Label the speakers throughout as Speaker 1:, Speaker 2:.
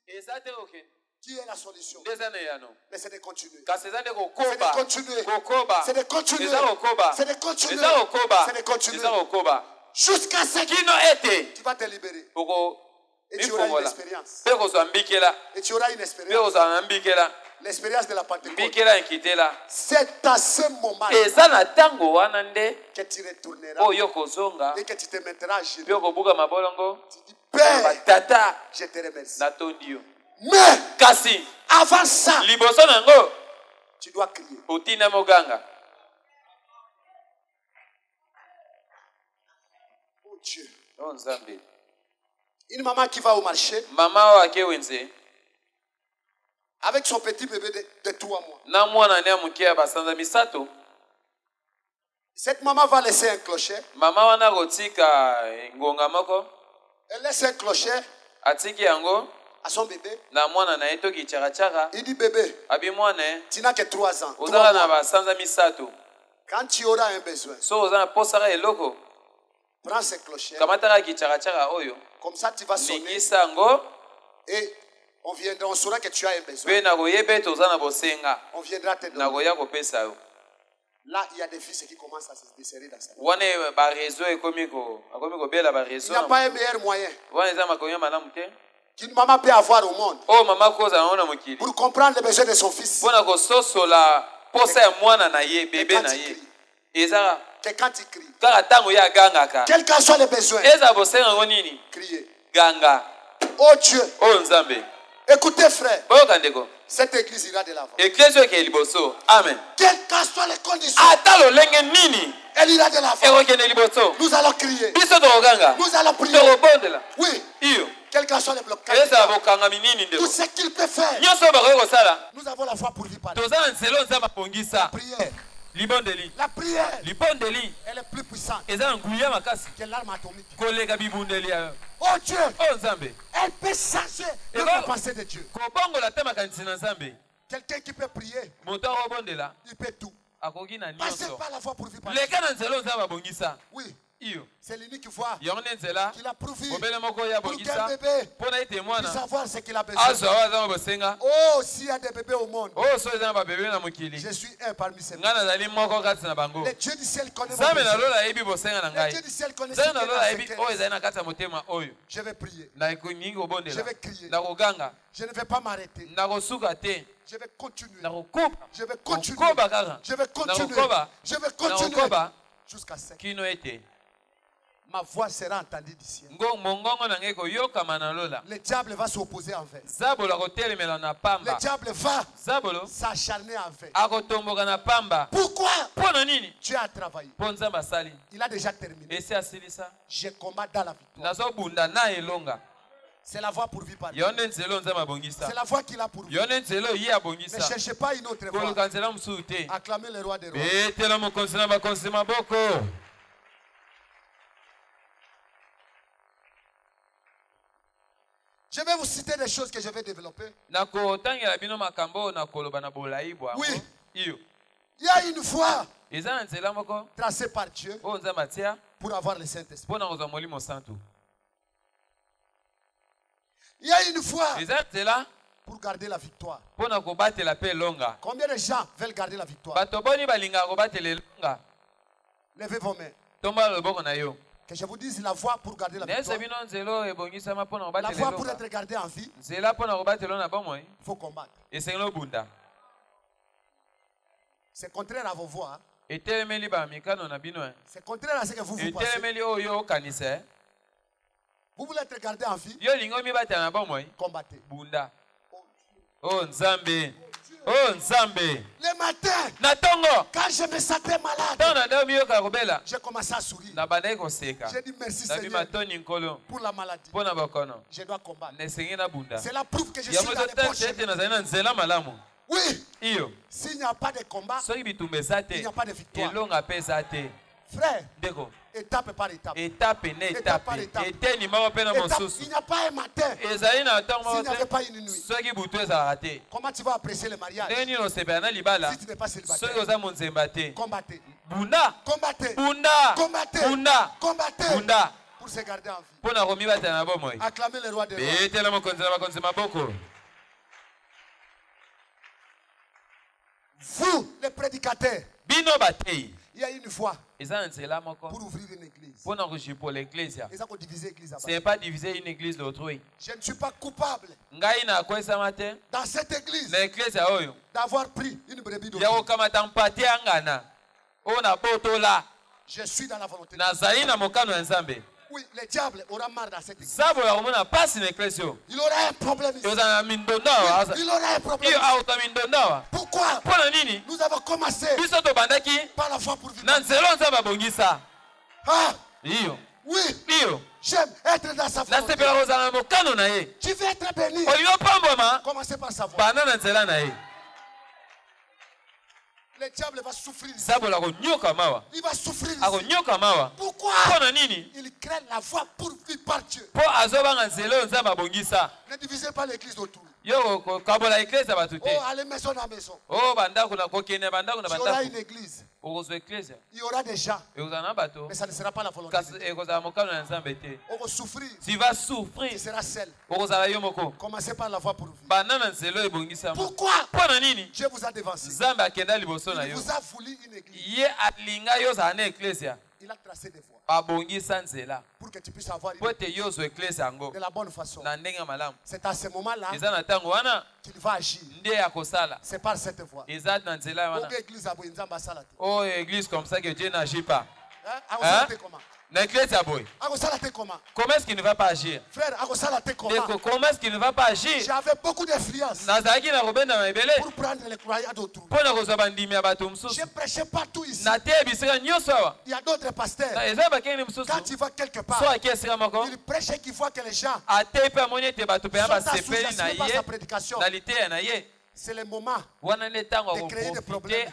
Speaker 1: Qui est la solution? Mais c'est de continuer.
Speaker 2: C'est
Speaker 1: de continuer. C'est de continuer. C'est de continuer. C'est de continuer. Jusqu'à ce que tu vas te libérer. Et tu auras une expérience. Et tu auras une expérience. L'expérience de la Pentecôte. C'est à ce moment que tu retourneras et que tu te mettras à genoux. Tu dis, Père, je te remercie. Mais avant ça, tu dois crier. Oh Dieu. Une maman qui va au marché avec son petit bébé de 3 mois. Cette maman va laisser un clocher. Elle laisse un clocher à son bébé. Il dit, bébé, tu n'as que 3 ans. 3 mois. Quand tu auras un besoin, prends ce clocher. Comme ça, tu vas sonner. Et on saura que tu as un besoin. On viendra te donner. Là, il y a des fils qui commencent à se desserrer dans ça. Il n'y a pas un meilleur moyen qu'une maman peut avoir au monde pour comprendre les besoins de son fils. Que quand il crie, quels qu'en soient les besoins, criez. Oh Dieu, écoutez frère, cette église ira de l'avant.
Speaker 2: Amen.
Speaker 1: Quelles qu'en soient les conditions, elle ira de l'avant. Nous allons crier. Nous allons prier. Oui. Quel qu'en soit les blocages, tout ce qu'il peut faire, nous avons la foi pour lui parler. La prière, elle est plus puissante que l'arme atomique. Oh Dieu, elle peut changer la pensée de Dieu. Quelqu'un qui peut prier, il peut tout. Passez par la foi pour lui parler. Oui. C'est l'unique voie qu'il a prouvé pour qu'un bébé puisse savoir ce qu'il a besoin. Oh, s'il y a des bébés au monde, je suis un parmi ces bébés. Le Dieu du ciel connaît mon besoin. Le Dieu du ciel connaît ce qu'il a. Je vais prier. Je vais crier. Je ne vais pas m'arrêter. Je vais continuer. Je vais continuer. Je vais continuer. Je vais continuer. Jusqu'à ce que ma voix sera entendue d'ici. Le diable va s'opposer envers. Le diable va s'acharner envers. Pourquoi? Dieu a travaillé. Il a déjà terminé. Je combats dans la victoire. C'est la voie pourvue par Dieu. C'est la voie qu'il a pourvue. Ne cherchez pas une autre voie. Acclamez le roi des rois. Je vais vous citer des choses que je vais développer. Oui. Il y a une voie tracée par Dieu pour avoir le Saint-Esprit. Il y a une voie pour garder la victoire. Combien de gens veulent garder la victoire? Levez vos mains. Que je vous dise la voie pour garder la victoire. La voie pour être gardé en vie. Il faut combattre. C'est contraire à vos voix. C'est contraire à ce que vous pensez. Vous voulez être gardé en vie. Combattez.
Speaker 2: Oh Nzambe. Oh Nzambe.
Speaker 1: Le matin, quand je me sentais malade, j'ai commencé à sourire. J'ai dit merci Seigneur pour la maladie. Je dois combattre. C'est la preuve que je suis dans les poches. Oui. S'il n'y a pas de combat, il n'y a pas de victoire. Frère, étape par étape. Étape par étape. Il n'y a pas un matin s'il n'y avait pas une nuit. Comment tu vas apprécier le mariage si tu n'es pas célibataire? Combattez.
Speaker 2: Bunda.
Speaker 1: Combattez.
Speaker 2: Bunda.
Speaker 1: Combattez.
Speaker 2: Bunda.
Speaker 1: Combattez.
Speaker 2: Bunda.
Speaker 3: pour se garder en vie.
Speaker 1: Pona romi bata na bomoi.
Speaker 3: Acclamez le roi des rois.
Speaker 1: Betela mokonzi na bakonzi maboko.
Speaker 3: Vous, les prédicateurs,
Speaker 1: Bino batei.
Speaker 3: il y a une foi
Speaker 1: Pour
Speaker 3: ouvrir une église.
Speaker 1: Pour l'église.
Speaker 3: Ce
Speaker 1: n'est pas diviser une église d'autrui.
Speaker 3: Je ne suis pas coupable
Speaker 1: dans
Speaker 3: cette église
Speaker 1: d'avoir
Speaker 3: pris une brebis d'autrui. Je suis dans la volonté de Dieu. Oui, le diable aura marre dans cette église. Il aura un problème ici. Il aura un problème. Pourquoi? Nous avons commencé par la foi pour vivre. Ah, oui, j'aime être dans sa volonté. Tu veux être béni. Commencez par sa voix. Le diable va souffrir. Il va souffrir. Pourquoi? Il crée la voie pour vivre par Dieu. Ne divisez pas l'église autour. Oh, allez maison à maison. Tu auras une église. Il y aura des gens. Mais ça ne sera pas la volonté de Dieu. On va souffrir.
Speaker 1: Tu vas souffrir.
Speaker 3: Tu seras seul. Commencez par la voie pour vivre. Pourquoi? Dieu vous a devancé. Il vous a voulu une église. Il a tracé des voies pour que tu puisses avoir de la bonne façon. C'est à ce moment-là qu'il va agir. C'est par cette voie.
Speaker 1: Oh, église comme ça que Dieu n'agit pas.
Speaker 3: Hein?
Speaker 1: Comment est-ce qu'il ne va pas agir?
Speaker 3: Frère,
Speaker 1: comment est-ce qu'il ne va pas agir?
Speaker 3: J'avais beaucoup d'influence pour prendre les croyants d'autrui. Je ne prêchais pas tout ici. Il y a d'autres pasteurs. Quand tu vas quelque part, il prêche et qu'il voit que les gens sont associés par sa prédication. C'est le moment de créer des problèmes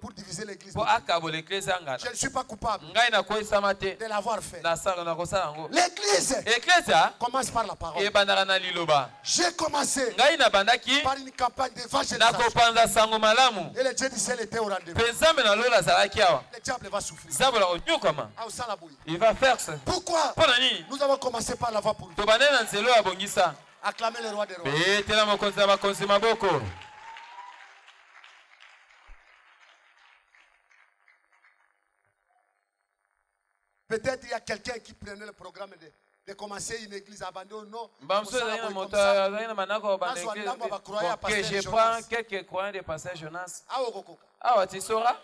Speaker 3: pour diviser l'église. Je ne suis pas coupable de l'avoir fait. L'église commence par la parole. J'ai commencé par une campagne d'évangélisation. Et le Dieu du ciel était au rendez-vous. Le diable va souffrir.
Speaker 1: Il va faire ça.
Speaker 3: Pourquoi? Nous avons commencé par la voie pour lui. Acclamez le roi des rois. Peut-être il y a quelqu'un qui prenait le programme de commencer une église abandonnée. Non.
Speaker 1: Que je prends quelques croyants de passage Jonas. Ah, tu sauras?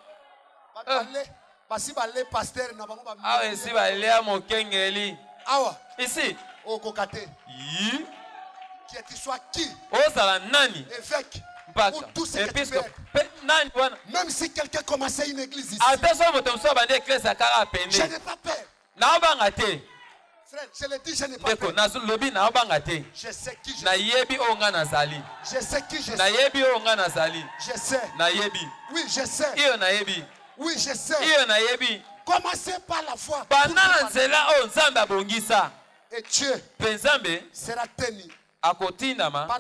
Speaker 1: Ici.
Speaker 3: Tu sois qui?
Speaker 1: Évêque.
Speaker 3: Ou tout ce que tu veux. Même si quelqu'un commençait une église ici, je n'ai pas peur. Frère, je le dis, je n'ai pas peur. Je sais qui je suis. Je sais qui je suis. Je sais. Oui, je sais. Oui, je sais. Commencez par la foi. Et Dieu sera tenu par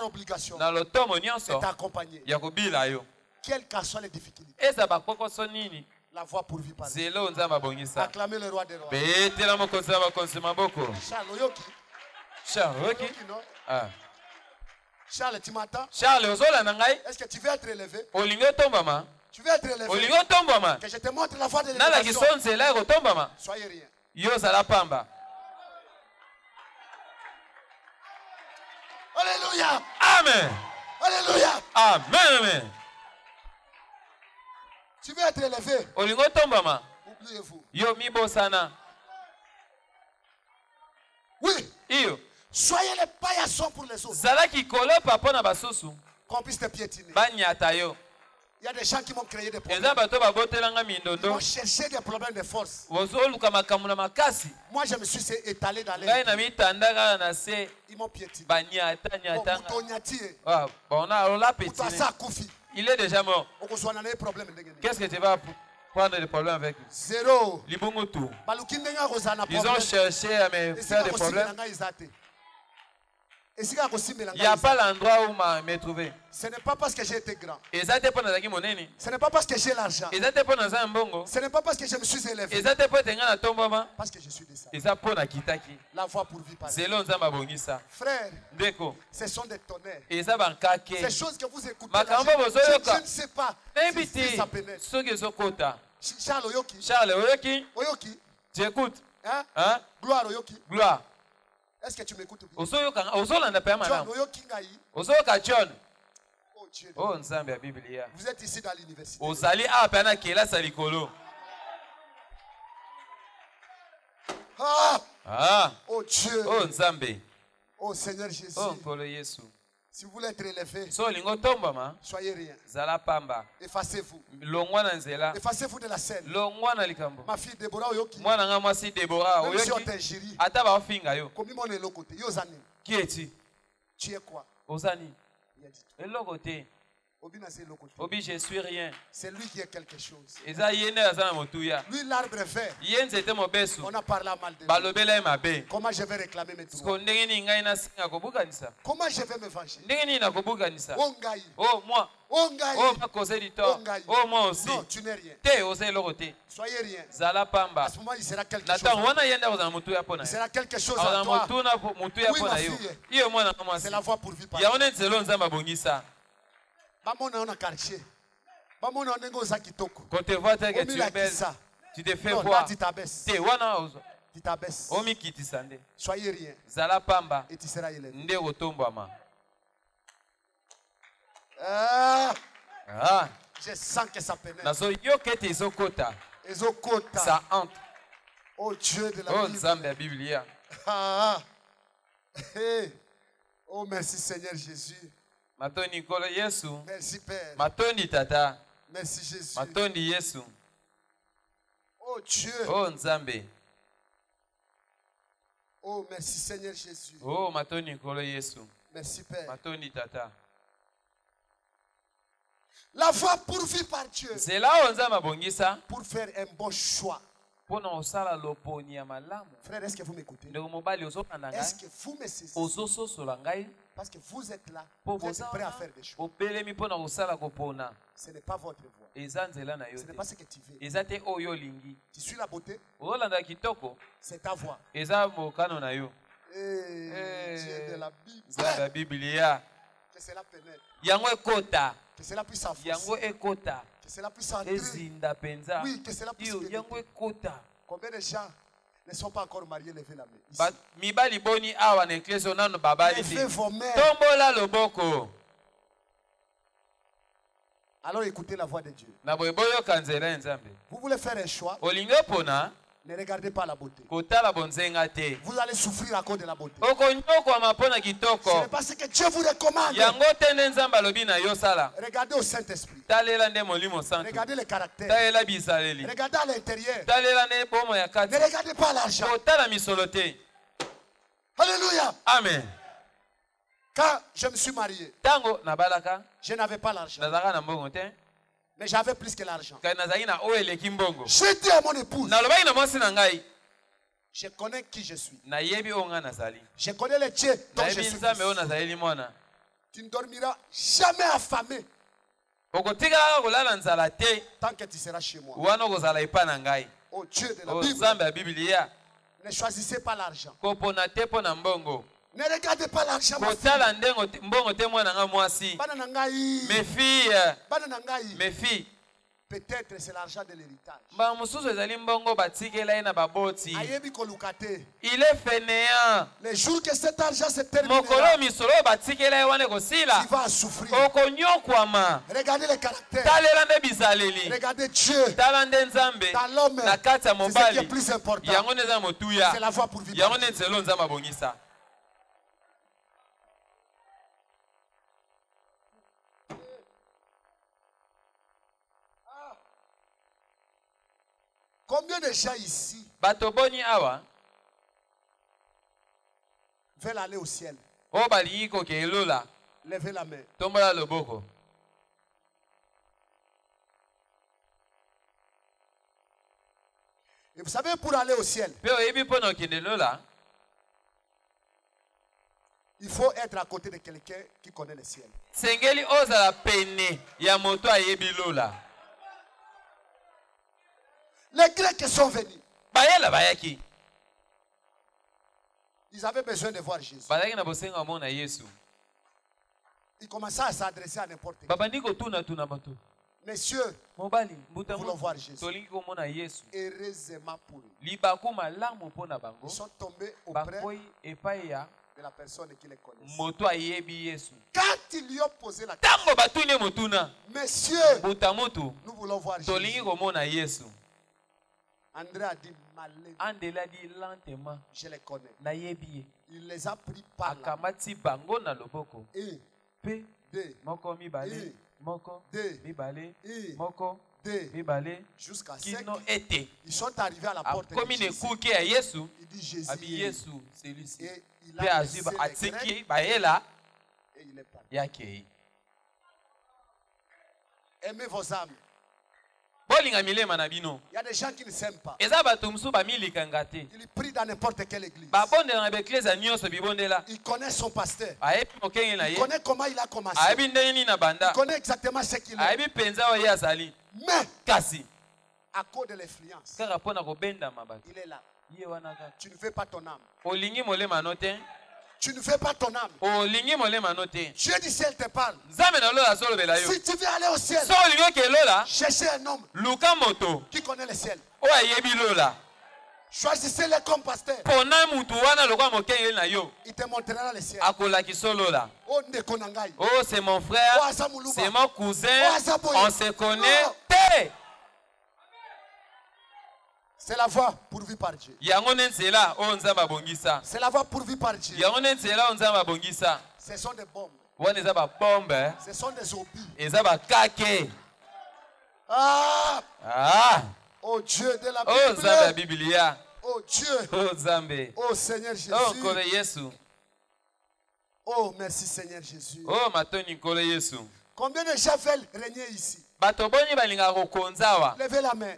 Speaker 3: obligation de t'accompagner. Quelles qu'en soient les difficultés, la voie pour vivre par Dieu. Acclamez le roi des rois. Charles, tu m'entends? Est-ce que tu veux être élevé? Tu veux être élevé? Que je te montre la voie de l'élévation. Soyez rien. Alléluia.
Speaker 1: Amen.
Speaker 3: Alléluia.
Speaker 1: Amen.
Speaker 3: Tu veux être élevé? Oubliez-vous. Oui. Soyez les paillassons pour les autres. Qu'on puisse te piétiner. Il y a des gens qui m'ont créé des problèmes. Ils m'ont cherché des problèmes de force. Moi, je me suis étalé dans l'air. Ils m'ont piétiné.
Speaker 1: Il est déjà mort. Qu'est-ce que tu vas prendre des problèmes avec lui?
Speaker 3: Zéro.
Speaker 1: Ils ont cherché à me faire des problèmes. Il n'y a pas l'endroit où me trouver.
Speaker 3: Ce n'est pas parce que j'ai été grand.
Speaker 1: Ce n'est pas parce que j'ai l'argent.
Speaker 3: Ce n'est pas parce que je me suis élevé.
Speaker 1: Parce
Speaker 3: que je suis descendu.
Speaker 1: La voie pourvue par Dieu.
Speaker 3: Frère, ce sont des tonnerres. Ces choses que vous écoutez, je ne sais pas si ça pénètre. Charles Oyoki. Oyoki.
Speaker 1: Tu écoutes?
Speaker 3: Hein? Gloire Oyoki.
Speaker 1: Gloire.
Speaker 3: Est-ce que tu m'écoutes?
Speaker 1: John.
Speaker 3: Oh Dieu.
Speaker 1: Oh, Nzambe Biblia.
Speaker 3: Vous êtes ici dans l'université.
Speaker 1: Ozali apena kela salikolo.
Speaker 3: Ah! Oh Dieu.
Speaker 1: Oh Nzambe.
Speaker 3: Oh Seigneur Jésus.
Speaker 1: Oh Nkolo Yesu.
Speaker 3: Si vous voulez être élevé,
Speaker 1: soyez
Speaker 3: rien.
Speaker 1: Effacez-vous.
Speaker 3: Effacez-vous de la scène. Ma fille Déborah Oyoki.
Speaker 1: Même
Speaker 3: si on t'injurie.
Speaker 1: Qui es-tu?
Speaker 3: Tu es quoi?
Speaker 1: Ozani. Obi, je suis rien.
Speaker 3: C'est lui qui est quelque chose.
Speaker 1: Lui,
Speaker 3: l'arbre est vert. On a parlé mal de lui. Comment je vais réclamer mes droits? Comment je vais me venger?
Speaker 1: Oh, moi.
Speaker 3: Oh,
Speaker 1: moi aussi.
Speaker 3: Non, tu n'es rien. Soyez rien. À ce moment, il sera quelque chose. Il sera quelque chose à toi. Oui, ma fille. C'est la voie pourvue par Dieu.
Speaker 1: Quand tu vois que tu es belle, tu te fais voir.
Speaker 3: Tu t'abaisses. Tu t'abaisses. Soyez rien. Et tu seras élevé. Je sens que ça pénètre.
Speaker 1: Ça entre.
Speaker 3: Oh Dieu de la
Speaker 1: Bible.
Speaker 3: Oh merci Seigneur Jésus.
Speaker 1: Merci
Speaker 3: Père.
Speaker 1: Matoni tata.
Speaker 3: Merci Jésus.
Speaker 1: Matoni Yesu.
Speaker 3: Oh Dieu.
Speaker 1: Oh Nzambe.
Speaker 3: Oh merci Seigneur Jésus.
Speaker 1: Oh Matoni Kolo Yesu.
Speaker 3: Merci Père.
Speaker 1: Matoni tata.
Speaker 3: La voie pourvue par Dieu.
Speaker 1: C'est là où Nzambe bongisa.
Speaker 3: Pour faire un bon choix. Frère, est-ce que vous m'écoutez? Est-ce que vous me saisissez? Parce que vous êtes là. Vous êtes prêts à faire des choses. Ce n'est pas votre voie. Ce n'est pas ce que tu veux. Tu suis la beauté. C'est ta voie. Dieu de la Bible. Que cela pénètre. Que cela puisse avancer. Que cela puisse entrer. Oui, que cela puisse pénétrer. Combien de gens ne sont pas encore mariés? Levez la main. Levez vos mains. Alors écoutez la voix de Dieu. Vous voulez faire un choix? Ne regardez pas la beauté. Vous allez souffrir à cause de la beauté. Ce n'est pas ce que Dieu vous recommande. Regardez au Saint-Esprit. Regardez le caractère. Regardez à l'intérieur. Ne regardez pas l'argent. Alléluia.
Speaker 1: Amen.
Speaker 3: Quand je me suis marié, je n'avais pas l'argent. Mais j'avais plus que l'argent. J'ai dit à mon épouse, je connais qui je suis. Je connais le Dieu dont je suis. Tu ne dormiras jamais affamé tant que tu seras chez moi. Oh Dieu de la Bible. Ne choisissez pas l'argent. Ne regardez pas l'argent.
Speaker 1: Mes filles.
Speaker 3: Peut-être c'est l'argent de l'héritage.
Speaker 1: Il est fainéant.
Speaker 3: Les jours que cet argent se terminera,
Speaker 1: il
Speaker 3: va souffrir. Regardez le caractère. Regardez Dieu dans l'homme. C'est ce qui est plus important. C'est la voie pour vivre. Combien de gens ici veulent aller au ciel? Levez la main. Et vous savez, pour aller au ciel, Il faut être à côté de quelqu'un qui connaît le ciel.
Speaker 1: Sengeli ozala pene ya moto ayebi lola.
Speaker 3: Les Grecs sont venus.
Speaker 1: Bayela bayaki.
Speaker 3: Ils avaient besoin de voir Jésus.
Speaker 1: Bayaki na bosenga mona Yesu.
Speaker 3: Ils commençaient à s'adresser à n'importe qui.
Speaker 1: Babandiko tuna tuna bato.
Speaker 3: Messieurs,
Speaker 1: mobali,
Speaker 3: nous voulons voir Jésus. Heureusement pour eux. Ils sont tombés auprès de la personne qui les connaît. Quand ils lui ont posé la question, messieurs, nous voulons voir Jésus. André a dit lentement, je les connais. Il les a pris par la main. Et, deux,
Speaker 1: Moko, mibale,
Speaker 3: et,
Speaker 1: moko,
Speaker 3: deux,
Speaker 1: mibale,
Speaker 3: jusqu'à 5.
Speaker 1: Ils
Speaker 3: sont arrivés à la porte de Jésus.
Speaker 1: Il
Speaker 3: dit Jésus.
Speaker 1: Celui-ci.
Speaker 3: Et il a laissé les Grecs, et il est parti. Aimez vos âmes. Il y a des gens qui ne s'aiment pas. Ils prient dans n'importe quelle église. Il connaît son pasteur. Il connaît comment il a commencé. Il connaît exactement ce qu'il est. Mais, à cause de l'influence, il est là. Tu ne fais pas ton âme. Tu ne fais pas ton âme. Dieu du ciel te parle. Si tu veux aller au ciel, cherchez un homme qui connaît le ciel. Choisissez-le comme pasteur. Il te montrera le ciel.
Speaker 1: Oh, c'est mon frère, c'est mon cousin, on se connaît.
Speaker 3: C'est la voie pourvue par Dieu. C'est la voie pourvue par Dieu. Ce sont des bombes. Ce sont des obus. Oh Dieu de la Bible. Oh Dieu. Oh Seigneur Jésus. Oh merci Seigneur Jésus. Combien de gens veulent régner ici? Levez la main.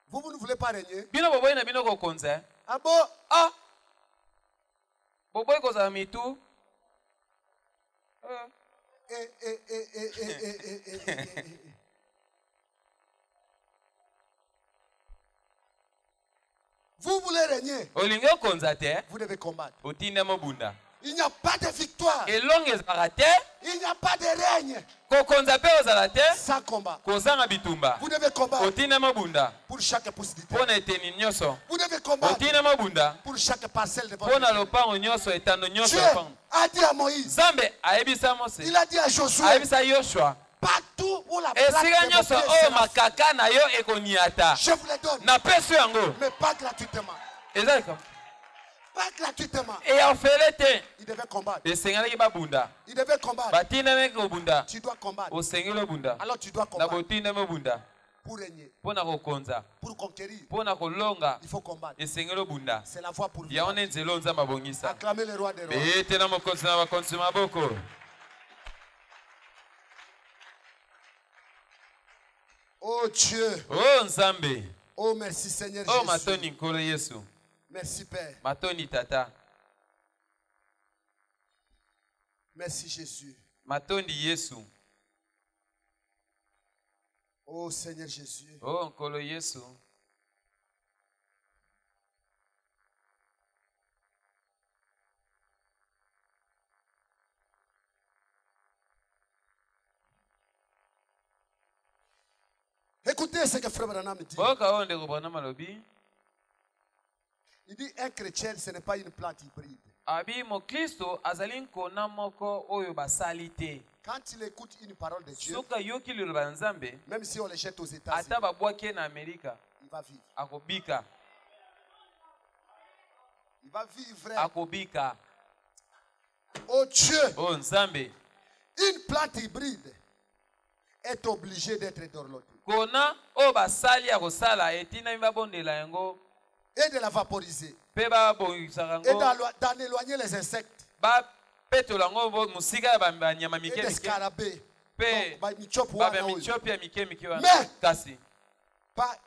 Speaker 3: Vous ne voulez pas régner? Ah bon?
Speaker 1: Ah.
Speaker 3: Vous voulez régner? Vous devez combattre. Il n'y a pas de victoire. Il n'y a pas de règne sans combat. Vous devez combattre pour chaque possibilité. Vous devez combattre pour chaque parcelle de votre vie. Dieu a dit à Moïse, il a dit à Josué, partout où la plaque de vos pieds sera, je vous les donne, mais pas gratuitement. Pas gratuitement. Il devait combattre. Il devait combattre. Tu dois combattre. Alors tu dois combattre. Pour régner. Pour conquérir. Il faut combattre. C'est la voie pour vivre. Acclamez le roi des rois. Oh Dieu.
Speaker 1: Oh Nzambe.
Speaker 3: Oh merci Seigneur Jésus. Merci Père.
Speaker 1: Matoni tata.
Speaker 3: Merci Jésus.
Speaker 1: Matoni Yesu.
Speaker 3: Oh Seigneur Jésus.
Speaker 1: Oh Nkolo Yesu.
Speaker 3: Écoutez ce que Frère Branham dit. Il dit un chrétien, ce n'est pas une plante hybride. Quand il écoute une parole de Dieu, même si on le jette aux États-Unis, il va vivre. Il va vivre. Oh Dieu, une plante hybride est obligée d'être dorlotée et de la vaporiser et d'en éloigner les insectes et des scarabées. Mais pas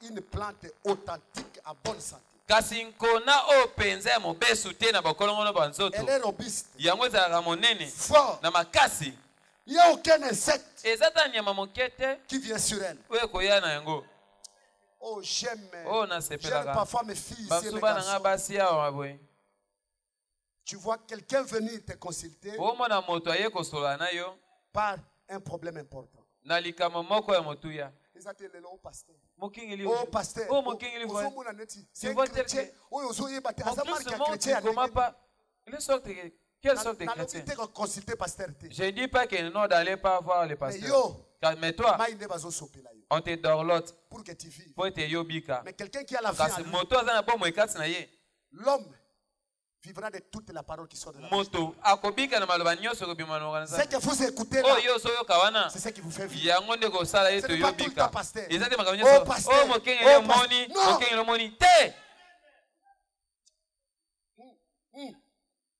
Speaker 3: une plante authentique à bonne santé.
Speaker 1: kasi nkona o penza mo besu te na bakolongo banzoto.
Speaker 3: Elle est robuste.
Speaker 1: Yango ezalaka monene.
Speaker 3: Fort.
Speaker 1: Na makasi.
Speaker 3: Il n'y a aucun insecte
Speaker 1: qui
Speaker 3: vient sur elle. Oh, j'aime parfois mes filles ici et mes garçons. Tu vois quelqu'un venir te consulter par un problème important. Oh, pasteur. C'est un chrétien.
Speaker 1: Quelle sorte de chrétien? Je ne dis pas que non d'aller pas voir les pasteurs. Mais toi, on te dorlote
Speaker 3: pour que tu vives.
Speaker 1: Mais
Speaker 3: quelqu'un qui a la vie, l'homme vivra de toute la parole qui sort de la bouche. Ce que vous écoutez là, c'est ce qui vous fait vivre. Ce n'est pas tout le temps pasteur. Oh pasteur,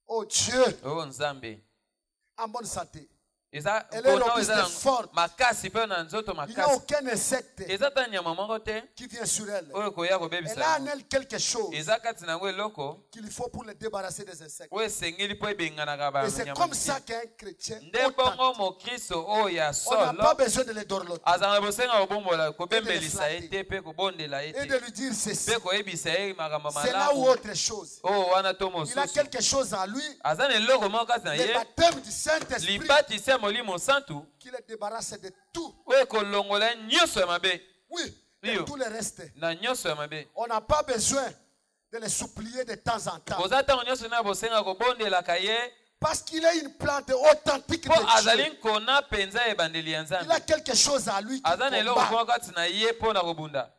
Speaker 3: oh Dieu, en bonne santé. Elle est robuste et forte. Il n'y a aucun insecte qui vient sur elle. Elle a en elle quelque chose qu'il faut pour le débarrasser des insectes. Et c'est comme ça qu'un chrétien, on n'a pas besoin de les dorloter et de lui dire ceci. C'est là où autre chose. Il a quelque chose à lui. Le baptême du Saint-Esprit qui le débarrasse de tout. Oui, de tout le reste. On n'a pas besoin de les supplier de temps en temps. Parce qu'il a une plante authentique de Dieu. Il a quelque chose à lui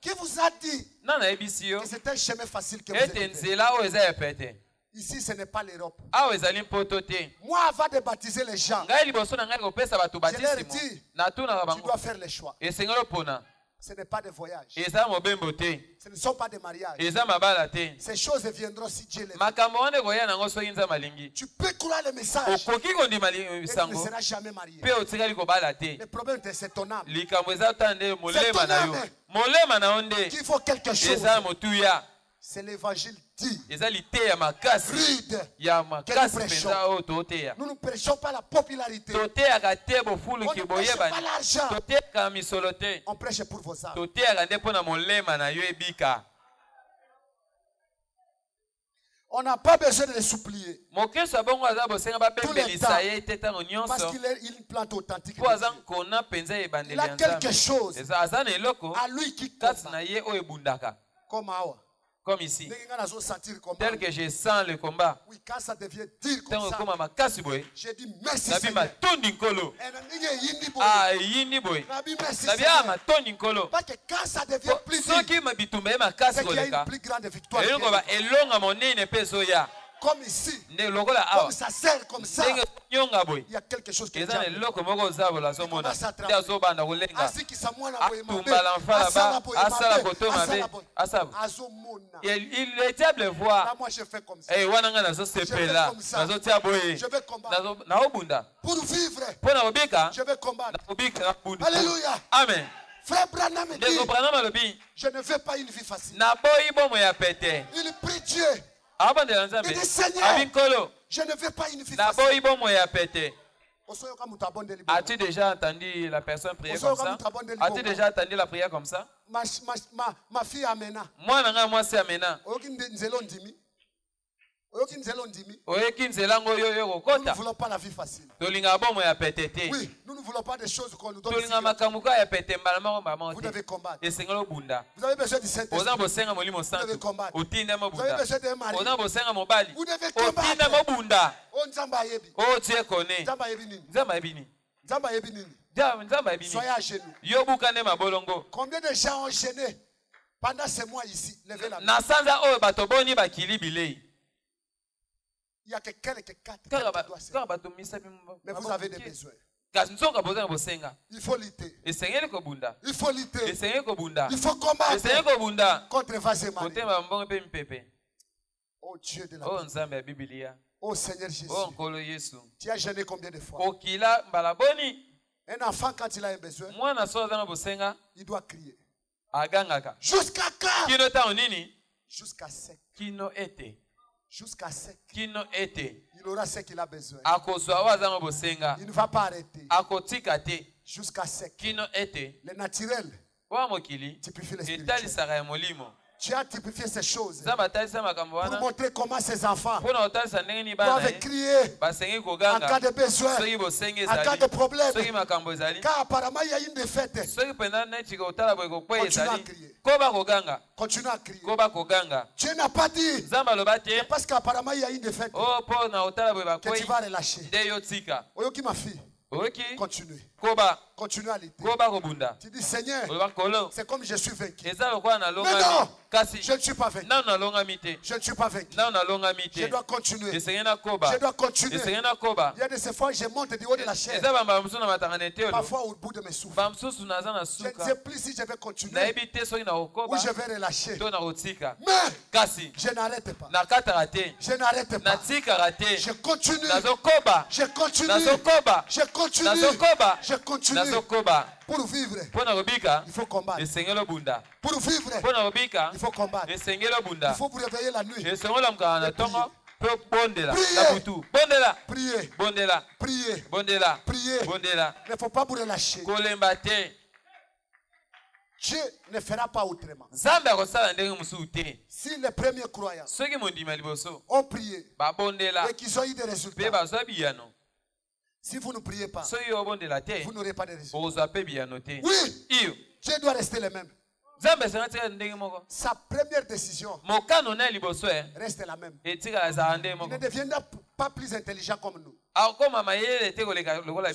Speaker 3: qui vous a dit que c'est un chemin facile que vous avez. Ici, ce n'est pas l'Europe. Moi, avant de baptiser les gens, je leur dis, tu dois faire les choix. Ce n'est pas des voyages. Ce ne sont pas des mariages. Ces choses viendront si Dieu les veut. Tu peux croire le message et tu ne seras jamais marié. Le problème, c'est ton âme. C'est ton âme qu'il faut quelque chose. C'est l'évangile dit. Rude. Nous ne prêchons pas la popularité. On ne prêche pas l'argent. On prêche pour vos âmes. On n'a pas besoin de les supplier. Tout le temps. Parce qu'il est une plante authentique. Il a quelque chose à lui qui combat. Comme Awa.
Speaker 1: Comme ici, tel que je sens le combat,
Speaker 3: oui, quand ça devient dur comme ça, je dis merci Seigneur. Parce que quand ça devient plus dur, c'est qu'il y a une plus grande victoire. Comme ici, comme ça sert comme ça, il y a quelque chose qui est déjà.
Speaker 1: Il est diable voir.
Speaker 3: Moi je fais comme ça.
Speaker 1: Je
Speaker 3: vais combattre. Pour vivre, je vais combattre. Alléluia.
Speaker 1: Amen.
Speaker 3: Frère Branham dit, je ne veux pas une vie facile. Il prie Dieu. Il dit Seigneur, je ne veux pas une vie facile.
Speaker 1: As-tu déjà entendu la personne prier comme ça? As-tu déjà entendu la prière comme ça?
Speaker 3: Ma fille Amena.
Speaker 1: Moi c'est Amena.
Speaker 3: Nous ne voulons pas la vie facile. Oui, nous ne voulons pas des choses qu'on nous donne. Vous devez combattre. Vous avez besoin du Saint-Esprit. Vous devez combattre. Vous avez besoin d'un mari. Vous devez combattre. Oh
Speaker 1: Dieu connaît.
Speaker 3: Soyez à genoux. Combien de gens ont gêné pendant ces mois ici? Levez la main. Il y a que quelques quatre. Mais vous avez des besoins. Il faut lutter. Il faut lutter. Il faut combattre contre Vazemane. Oh Dieu de la Bible. Oh Seigneur Jésus. Tu as gêné combien de fois? Un enfant, quand il a un besoin, il doit crier. Jusqu'à quand? Jusqu'à sec.
Speaker 1: Kino ete.
Speaker 3: Jusqu'à sec.
Speaker 1: Kino ete.
Speaker 3: Il aura ce qu'il a besoin.
Speaker 1: Il
Speaker 3: ne va pas arrêter. Jusqu'à sec.
Speaker 1: Kino ete.
Speaker 3: Le naturel. Typifie le spirituel. Tu as typifié ces choses pour montrer comment ces enfants doivent crier en cas de besoin, en cas de problème. Car apparemment il y a une défaite. Continue à crier. Dieu n'a pas dit parce qu'apparemment il y a une défaite que tu vas relâcher. Oyoki ma fille. Continue. Continue à lutter. Tu dis Seigneur, c'est comme je suis vaincu. Mais non, je ne suis pas vaincu. Je ne suis pas vaincu. Je dois continuer. Je dois continuer. Il y a de ces fois je monte du haut de la chaise. Parfois au bout de mes souffles. Je ne sais plus si je vais continuer ou je vais relâcher. Mais je n'arrête pas. Je n'arrête pas. Je continue. Je continue. Je continue. Je continue. Pour vivre, il faut combattre. Pour vivre, il faut combattre. Il faut vous réveiller la nuit. Priez. Priez. Priez. Il ne faut pas vous relâcher. Dieu ne fera pas autrement. Si les premiers croyants ont prié et qu'ils ont eu des résultats, si vous ne priez pas, vous n'aurez pas de résultats. Oui, Dieu doit rester le même. Sa première décision reste la même. Il ne deviendra pas plus intelligent comme nous.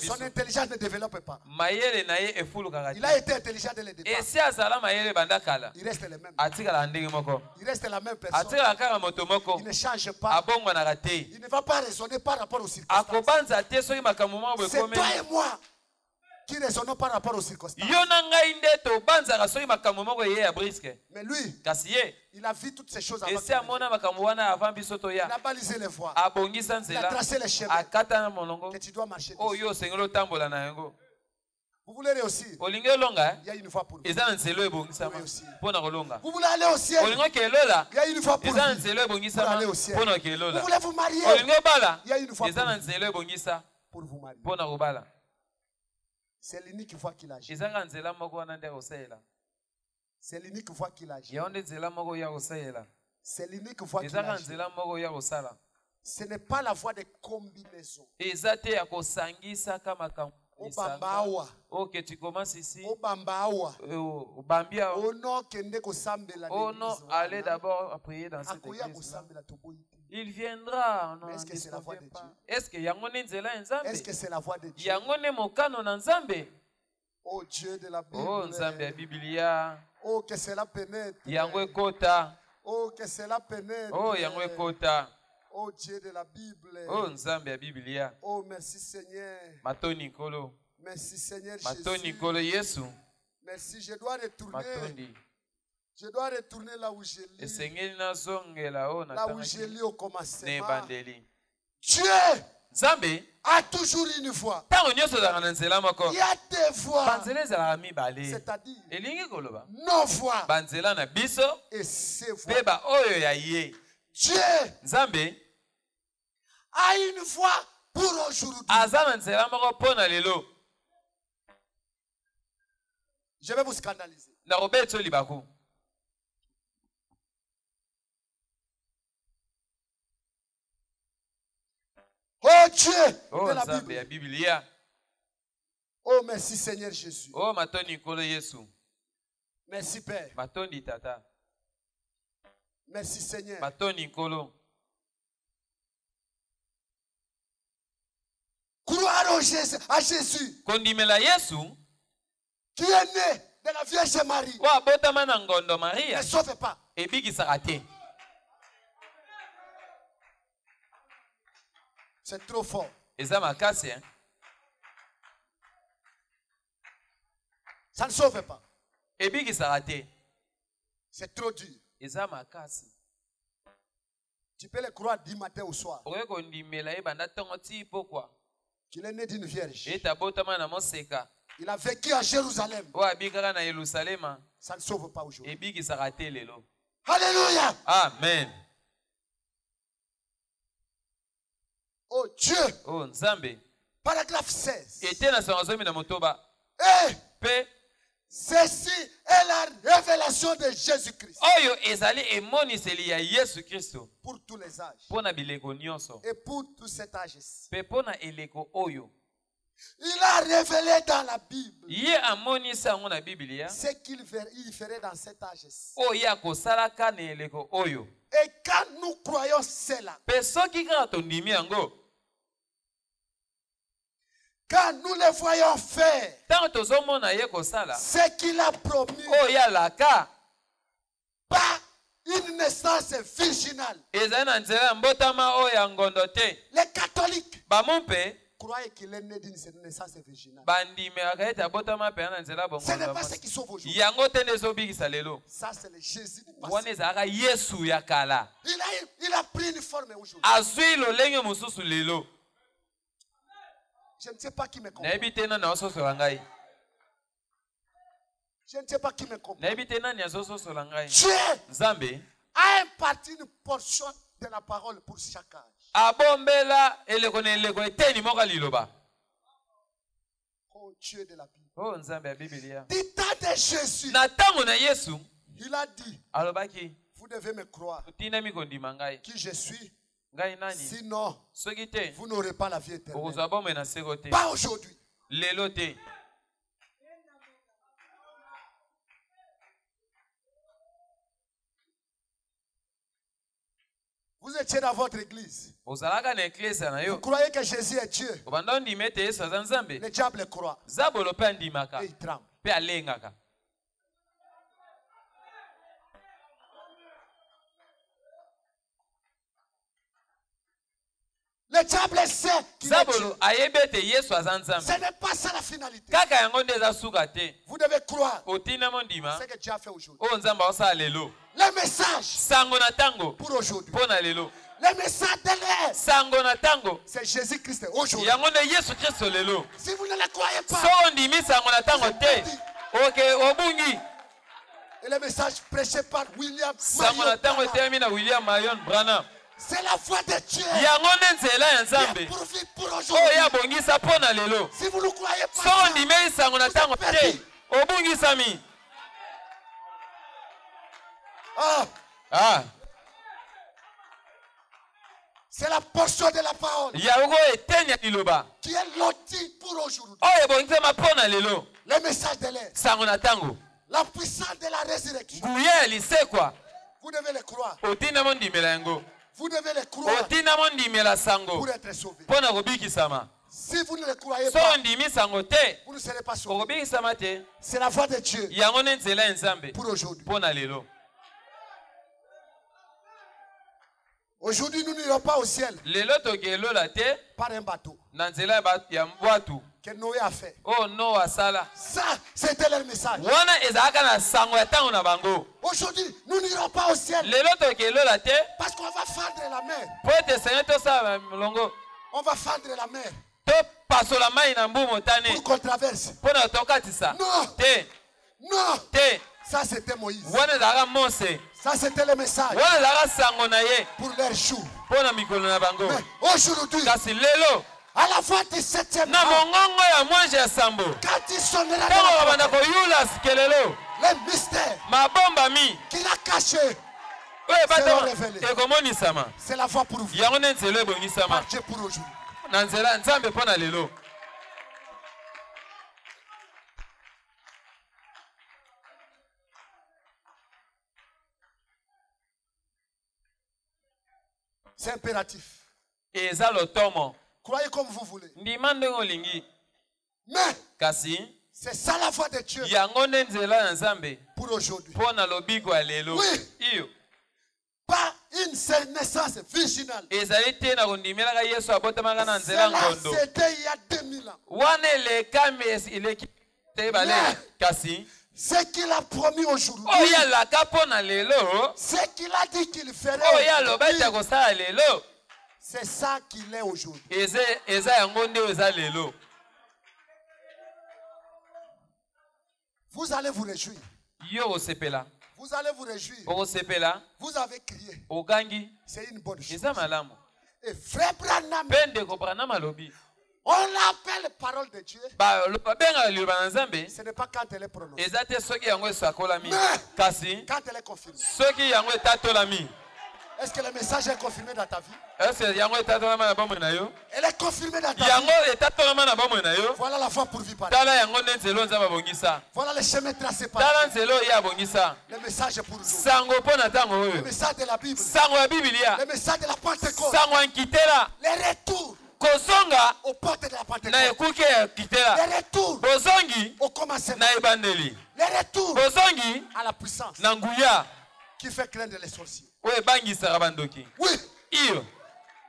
Speaker 3: Son intelligence ne développe pas. Il a été intelligent dès le départ. Il reste le même. Il reste la même personne. Il ne change pas. Il ne va pas raisonner par rapport aux circonstances. C'est toi et moi qui raisonnons par rapport aux circonstances. Mais lui, il a vu toutes ces choses avant. Il a balisé les voies. Il a tracé les chemins que tu dois marcher. Vous voulez réussir? Il y a une fois pour vous. Vous voulez aller au ciel? Il y a une fois pour vous aller au ciel. Vous voulez vous marier? Il y a une fois pour vous marier. C'est l'unique fois qu'il agit. C'est l'unique fois qu'il agit. C'est l'unique fois qu'il agit. Ce n'est pas la voie de combinaison. Obambawa.
Speaker 1: Ok, tu commences ici.
Speaker 3: Obambawa.
Speaker 1: Obambia.
Speaker 3: Oh non,
Speaker 1: allez d'abord prier dans cette église. Il viendra.
Speaker 3: Mais est-ce que c'est la voix de Dieu?
Speaker 1: Est-ce que
Speaker 3: est-ce que c'est la voix de Dieu? Oh Dieu de la Bible.
Speaker 1: Oh Nzambe ya Biblia.
Speaker 3: Oh que cela pénètre.
Speaker 1: Yango ekota.
Speaker 3: Oh que cela pénètre.
Speaker 1: Oh yango ekota.
Speaker 3: Oh Dieu de la Bible.
Speaker 1: Oh Nzambe ya Biblia.
Speaker 3: Oh merci Seigneur.
Speaker 1: Matoni kolo.
Speaker 3: Merci Seigneur Jésus.
Speaker 1: Matoni kolo Yesu.
Speaker 3: Merci, je dois retourner.
Speaker 1: Matondi.
Speaker 3: Je dois retourner là où je lis. Là où je lis au commencement. Dieu
Speaker 1: Nzambe
Speaker 3: a toujours une voix. Il y a des voix. C'est-à-dire nos voix et ses voix. Dieu a une voix pour aujourd'hui. Je vais vous scandaliser. Oh Dieu de la Bible. Oh merci Seigneur Jésus.
Speaker 1: Oh matoni kolo Yesu.
Speaker 3: Merci Père.
Speaker 1: Matoni tata.
Speaker 3: Merci Seigneur.
Speaker 1: Matoni kolo.
Speaker 3: Croire à Jésus.
Speaker 1: Kondimela Yesu.
Speaker 3: Qui est né de la Vierge Marie.
Speaker 1: Wa botama na ngondo Maria.
Speaker 3: Ne sauve pas.
Speaker 1: Ebikisaka te.
Speaker 3: C'est trop fort.
Speaker 1: Eza makasi, hein?
Speaker 3: Ça ne sauve pas.
Speaker 1: Ebikisaka te.
Speaker 3: C'est trop dur.
Speaker 1: Eza makasi.
Speaker 3: Tu peux le croire du matin au soir. Qu'il est né d'une vierge. Il a vécu à Jérusalem. Ça ne sauve pas aujourd'hui. Alléluia.
Speaker 1: Amen.
Speaker 3: Oh Dieu.
Speaker 1: Oh Nzambe.
Speaker 3: Paragraphe 16.
Speaker 1: Était na sangozomi na motoba. Pe.
Speaker 3: Ceci est la révélation de Jésus-Christ.
Speaker 1: Oyo ezali emoniseli ya Yesu Kristo.
Speaker 3: Pour tous les âges.
Speaker 1: Pona bileko nyonso.
Speaker 3: Et pour tout cet âge.
Speaker 1: Pe pona eleko oyo.
Speaker 3: Il a révélé dans la Bible.
Speaker 1: Ye amonisa ngo na Biblia.
Speaker 3: Ce qu'il ferait dans cet âge.
Speaker 1: Oya kosalaka na eleko oyo.
Speaker 3: Et quand nous croyons cela.
Speaker 1: Pe soki kaka tondimi yango.
Speaker 3: Quand nous les voyons faire,
Speaker 1: ce
Speaker 3: qu'il a promis, pas une naissance virginale. Les catholiques croient qu'il est né d'une naissance virginale. Ce n'est pas ce qu'ils sauvent aujourd'hui. Ça, c'est le Jésus du passé. Il a pris une forme aujourd'hui. Je ne sais pas qui me comprend. Je ne sais pas qui me comprend. Dieu a imparti une portion de la parole pour chaque âge. Oh Dieu de la Bible. Du temps de Jésus, il a dit, vous devez me croire qui je suis. Sinon, vous n'aurez pas la vie éternelle. Pas aujourd'hui. Vous étiez dans votre église. Vous croyez que Jésus est Dieu. Le diable croit. Et il tremble. Le diable sait qu'il est Dieu. Ce n'est pas ça la finalité. Vous devez croire ce que Dieu a fait aujourd'hui. Le message pour aujourd'hui. Le message de l'air, c'est Jésus-Christ aujourd'hui. Si vous ne le croyez pas, et le message prêché par William Marion Branham, c'est la foi de Dieu. Pour aujourd'hui. Si vous ne croyez pas, c'est la portion de la parole qui est lotie pour aujourd'hui. Le message de l'air, la puissance de la résurrection. Vous devez le croire. Vous devez le croire pour être sauvé. Si vous ne le croyez pas, vous ne serez pas sauvé. C'est la voix de Dieu pour aujourd'hui. Aujourd'hui, nous n'irons pas au ciel par un bateau que Noé a fait. Ça, c'était leur message. Aujourd'hui, nous n'irons pas au ciel parce qu'on va fendre la mer. On va fendre la mer pour qu'on traverse. Non. Non. Ça, c'était Moïse. Ça, c'était le message pour leur jour. Mais aujourd'hui, à la fin du 7e jour, quand ils sonnera le mystère qu'il a caché sera révélé. C'est la foi pour vous. Par Dieu pour aujourd'hui. C'est impératif. Croyez comme vous voulez. Mais c'est ça la voix de Dieu pour aujourd'hui. Oui. Pas une naissance virginale. Cela c'était il y a 2000 ans. Ce qu'il a promis aujourd'hui, ce qu'il a dit qu'il ferait aujourd'hui, c'est ça qu'il est aujourd'hui. Vous allez vous réjouir. Vous allez vous réjouir. Vous avez crié. C'est une bonne chose. Et frère Branham, on appelle parole de Dieu. Ce n'est pas quand elle est prononcée. Mais quand elle est confirmée. Est-ce que le message est confirmé dans ta vie? Elle est confirmée dans ta vie. Voilà la foi pourvue par Dieu. Voilà le chemin tracé par Dieu. Le message pour nous. Le message de la Bible. Le message de la Pentecôte. Le retour aux portes de la Pentecôte. Le retour au commencement. Le retour à la puissance qui fait craindre les sorciers. Oui.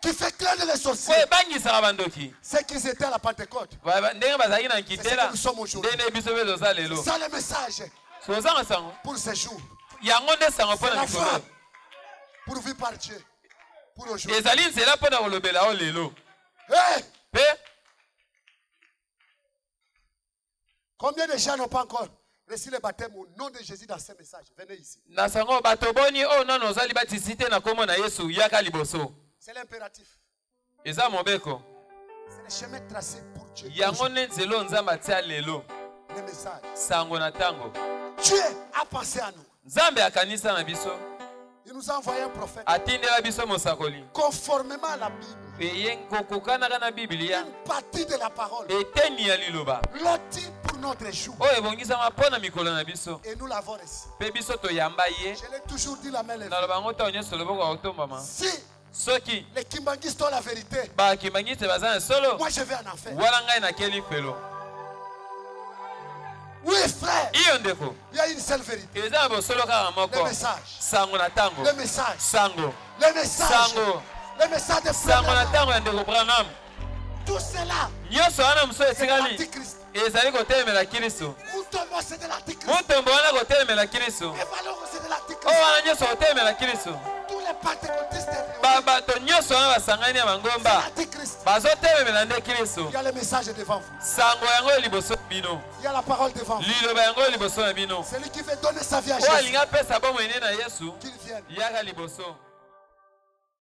Speaker 3: Qui fait craindre les sorciers. C'est qu'ils étaient à la Pentecôte. C'est ce que nous sommes aujourd'hui. Ça le message pour ces jours. C'est la foi pourvue par Dieu pour aujourd'hui. Hey! Combien de gens n'ont pas encore reçu le baptême au nom de Jésus dans ces messages? Venez ici. C'est l'impératif. C'est le chemin tracé pour Dieu. Le message. Dieu a pensé à nous. Il nous a envoyé un prophète. Conformément à la Bible. Une partie de la parole. Loti pour notre jour. Et nous l'avons reçu. Je l'ai toujours dit la main levée. Si les Kimbangistes ont la vérité, moi je vais en enfer. Oui, frère. Il y a une seule vérité. Le message. Le message. Le message. Le message de frère. Tout cela, c'est l'antichrist. Mutombo, c'est de l'antichrist. Et Valoro, c'est de l'antichrist. Tous les pentecôtistes, c'est l'antichrist. Il y a le message devant vous. Il y a la parole devant vous. Celui qui veut donner sa vie à Jésus, qu'il vienne.